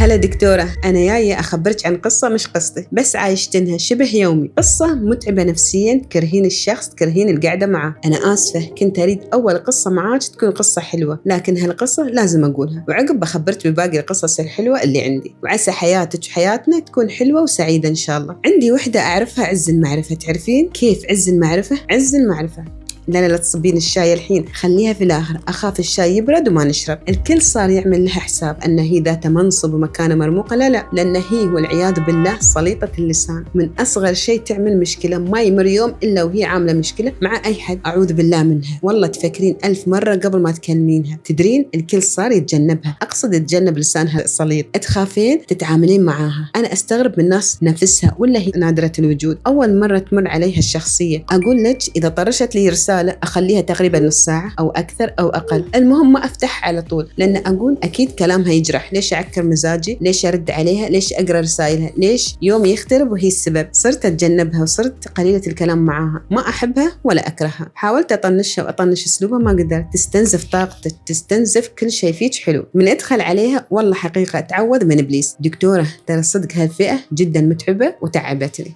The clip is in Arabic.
هلا دكتورة، أنا جاية أخبرك عن قصة مش قصتي، بس عايشتنها شبه يومي. قصة متعبة نفسياً، تكرهين الشخص، تكرهين القعدة معه. أنا آسفة، كنت أريد أول قصة معاك تكون قصة حلوة، لكن هالقصة لازم أقولها، وعقب بخبرت بباقي القصص الحلوة اللي عندي، وعسى حياتك وحياتنا تكون حلوة وسعيدة إن شاء الله. عندي وحدة أعرفها، عز المعرفة. تعرفين كيف عز المعرفة؟ عز المعرفة. لا تصبين الشاي الحين، خليها في الآخر، أخاف الشاي يبرد وما نشرب. الكل صار يعمل لها حساب أن هي ذات منصب ومكانة مرموقة. لا، لأن هي والعياذ بالله سليطة اللسان، من أصغر شيء تعمل مشكلة، ما يمر يوم إلا وهي عاملة مشكلة مع أي حد. أعوذ بالله منها، والله تفكرين 1000 مرة قبل ما تكلمينها. تدرين الكل صار يتجنبها، أقصد يتجنب لسانها السليط. تخافين تتعاملين معاها. أنا أستغرب من الناس نفسها ولا هي نادرة الوجود. أول مرة تمر عليها الشخصية، أقول لك إذا طرشت لي رسالة أخليها تقريبا نص ساعة أو أكثر أو أقل، المهم ما أفتح على طول، لأن أقول أكيد كلامها يجرح. ليش أعكر مزاجي؟ ليش أرد عليها؟ ليش أقرأ رسائلها؟ ليش يوم يخترب وهي السبب؟ صرت أتجنبها وصرت قليلة الكلام معاها. ما أحبها ولا أكرهها. حاولت أطنشها وأطنش أسلوبها، ما قدرت. تستنزف طاقتك، تستنزف كل شيء فيك حلو. من أدخل عليها والله حقيقة أتعوذ من إبليس. دكتورة، ترى صدق هالفئة جدا متعبة وتعبتني.